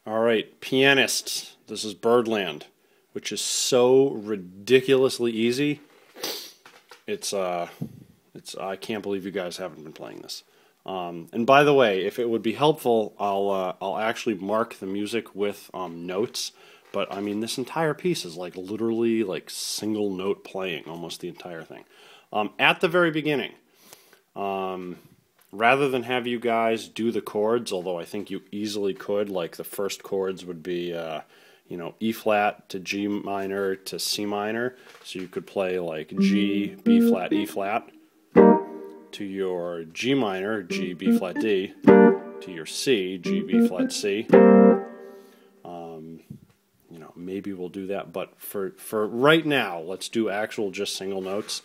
Alright, pianists, this is Birdland, which is so ridiculously easy. I can't believe you guys haven't been playing this. And by the way, if it would be helpful, I'll actually mark the music with notes. But I mean, this entire piece is like literally like single note playing, almost the entire thing. At the very beginning, rather than have you guys do the chords, although I think you easily could, like the first chords would be, E flat to G minor to C minor. So you could play like G, B flat, E flat, to your G minor, G, B flat, D, to your C, G, B flat, C. Maybe we'll do that, but for right now, let's do actual just single notes.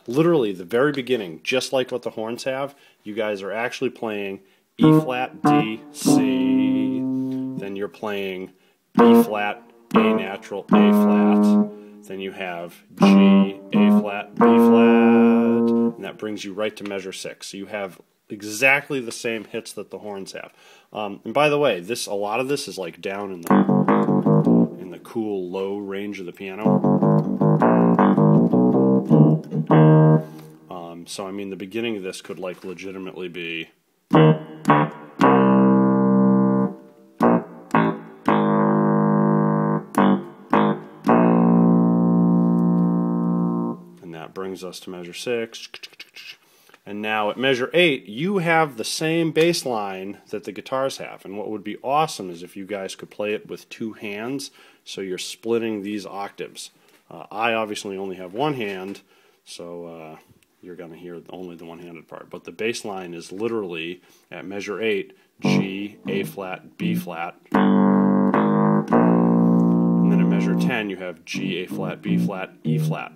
Literally, the very beginning, just like what the horns have, you guys are actually playing E flat, D, C, then you're playing B flat, A natural, A flat, then you have G, A flat, B flat, and that brings you right to measure 6. So you have exactly the same hits that the horns have. And by the way, a lot of this is like down in the cool low range of the piano. So I mean, the beginning of this could like legitimately be. And that brings us to measure 6. And now at measure 8, you have the same bass line that the guitars have. And what would be awesome is if you guys could play it with 2 hands, so you're splitting these octaves. I obviously only have 1 hand, so you're going to hear only the one-handed part. But the bass line is literally, at measure 8, G, A flat, B flat. And then at measure 10, you have G, A flat, B flat, E flat.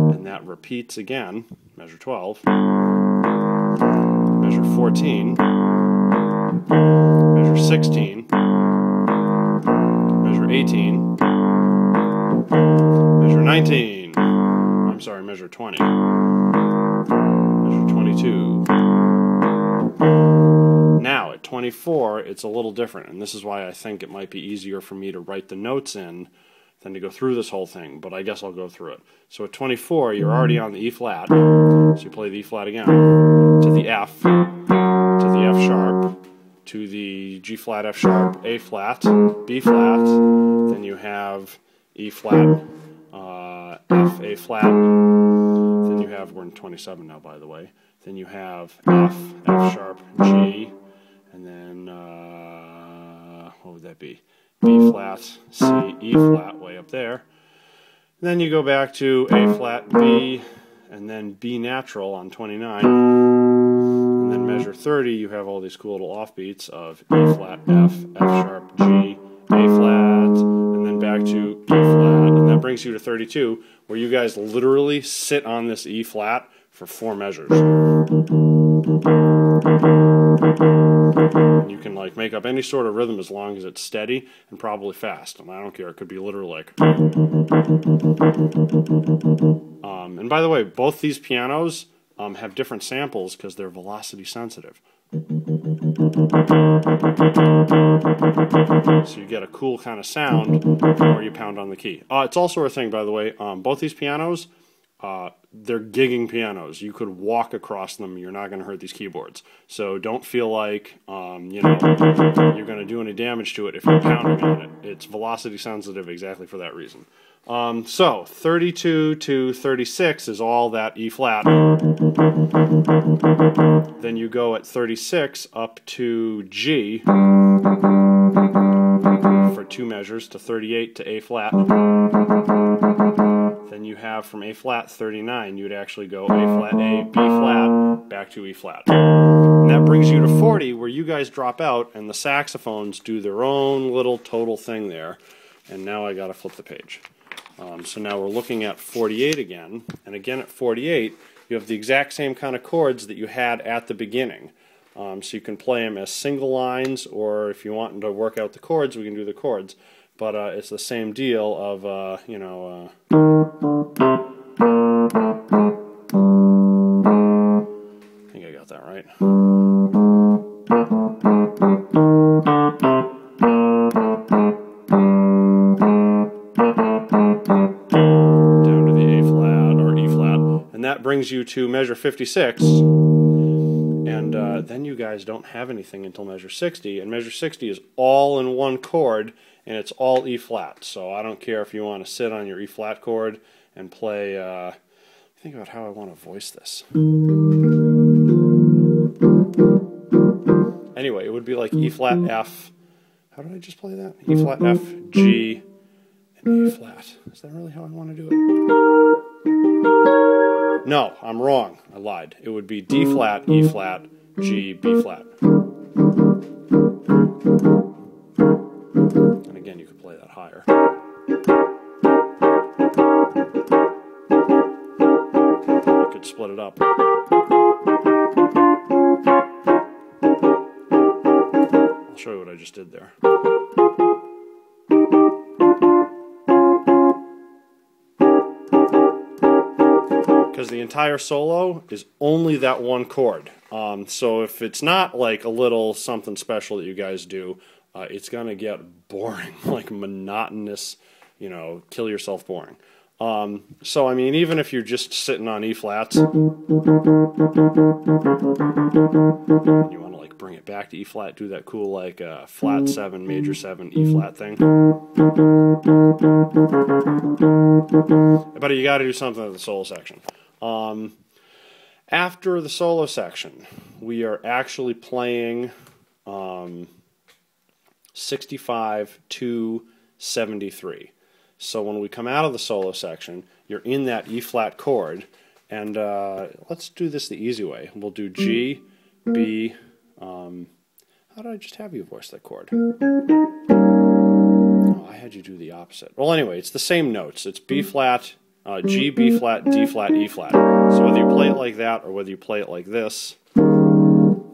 And that repeats again, measure 12, measure 14, measure 16, measure 18, measure 19, I'm sorry, measure 20, measure 22. Now at 24, it's a little different, and this is why I think it might be easier for me to write the notes in than to go through this whole thing, but I guess I'll go through it. So at 24, you're already on the E flat, so you play the E flat again, to the F, to the F sharp, to the G flat, F sharp, A flat, B flat, then you have E flat, F, A flat, then you have, we're in 27 now by the way, then you have F, F sharp, G, and then, what would that be? B flat, C, E flat, way up there. Then you go back to A flat, B, and then B natural on 29. And then measure 30, you have all these cool little offbeats of E flat, F, F sharp, G, A flat, and then back to E flat. And that brings you to 32, where you guys literally sit on this E flat for 4 measures. And you can like make up any sort of rhythm as long as it's steady and probably fast. And I don't care, it could be literally like. And by the way, both these pianos have different samples because they're velocity sensitive. So you get a cool kind of sound where you pound on the key. It's also a thing, by the way, both these pianos, they're gigging pianos. You could walk across them. You're not going to hurt these keyboards. So don't feel like you're going to do any damage to it if you're pounding on it. It's velocity sensitive exactly for that reason. So 32 to 36 is all that E flat. Then you go at 36 up to G for 2 measures to 38 to A flat. Then you have from A flat 39, you would actually go A flat, A, B flat, back to E flat. And that brings you to 40, where you guys drop out and the saxophones do their own little total thing there. And now I gotta flip the page. So now we're looking at 48 again, and again at 48, you have the exact same kind of chords that you had at the beginning. So you can play them as single lines, or if you want to work out the chords, we can do the chords. But it's the same deal of, I think I got that right. to measure 56, and then you guys don't have anything until measure 60, and measure 60 is all in one chord, and it's all E flat. So I don't care if you want to sit on your E flat chord and play, think about how I want to voice this. Anyway, it would be like E flat, F. How did I just play that? E flat, F, G, and E flat. Is that really how I want to do it? No, I'm wrong. I lied. It would be D flat, E flat, G, B flat. And again, you could play that higher. You could split it up. I'll show you what I just did there. Because the entire solo is only that one chord. So if it's not like a little something special that you guys do, it's going to get boring, like monotonous, you know, kill yourself boring. So I mean, even if you're just sitting on E flats, and you want to like bring it back to E flat, do that cool like flat 7, major 7, E flat thing. But you got to do something with the solo section. After the solo section, we are actually playing 65 to 73. So when we come out of the solo section, you're in that E flat chord, and let's do this the easy way. We'll do G, B. How did I just have you voice that chord? Oh, I had you do the opposite. Well, anyway, it's the same notes. It's B flat, G, B flat, D flat, E flat. So whether you play it like that or whether you play it like this,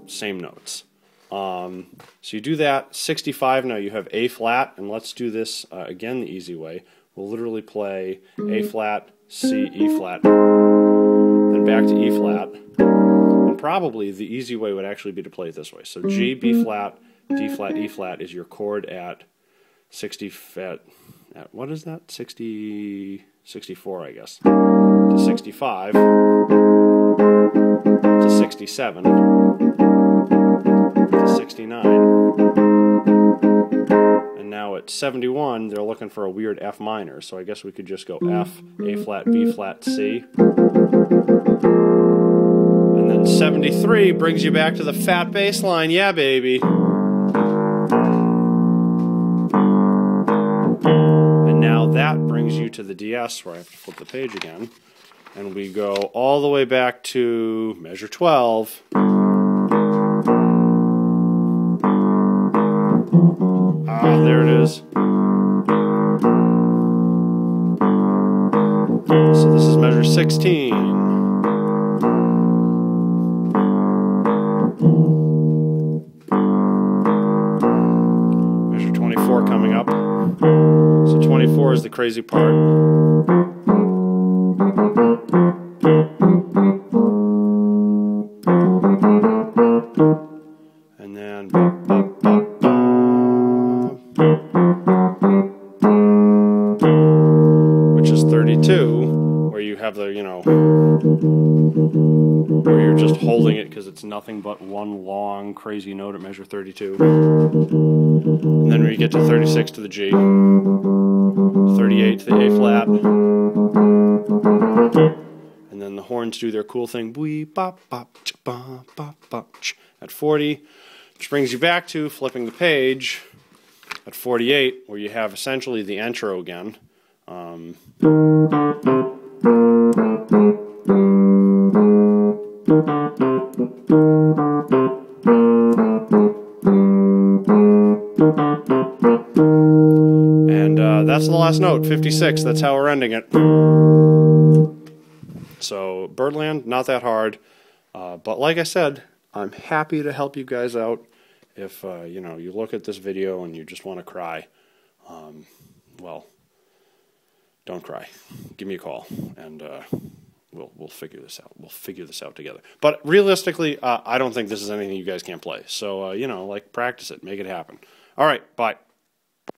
same notes. So you do that. 65 now you have A flat, and let's do this again the easy way. We'll literally play A flat, C, E flat, then back to E flat. And probably the easy way would actually be to play it this way. So G, B flat, D flat, E flat is your chord at 60 at what is that? 64, I guess. To 65 to 67 to 69. And now at 71, they're looking for a weird F minor, so I guess we could just go F, A flat, B flat, C. And then 73 brings you back to the fat bass line. Yeah, baby. And now that brings you to the DS, where I have to flip the page again. And we go all the way back to measure 12. Ah, there it is. So this is measure 16. Measure 24 coming up. So 24 is the crazy part. And then which is 32, where you have the, you know, where you're just holding it because it's nothing but one long crazy note at measure 32. And then we get to 36 to the G, 38 to the A flat, and then the horns do their cool thing, at 40, which brings you back to flipping the page at 48, where you have essentially the intro again. And that's the last note, 56. That's how we're ending it. So Birdland, not that hard, but like I said, I'm happy to help you guys out. If you know, you look at this video and you just want to cry, well, don't cry. Give me a call, and we'll figure this out. We'll figure this out together. But realistically, I don't think this is anything you guys can't play. So you know, like, practice it, make it happen. All right, bye.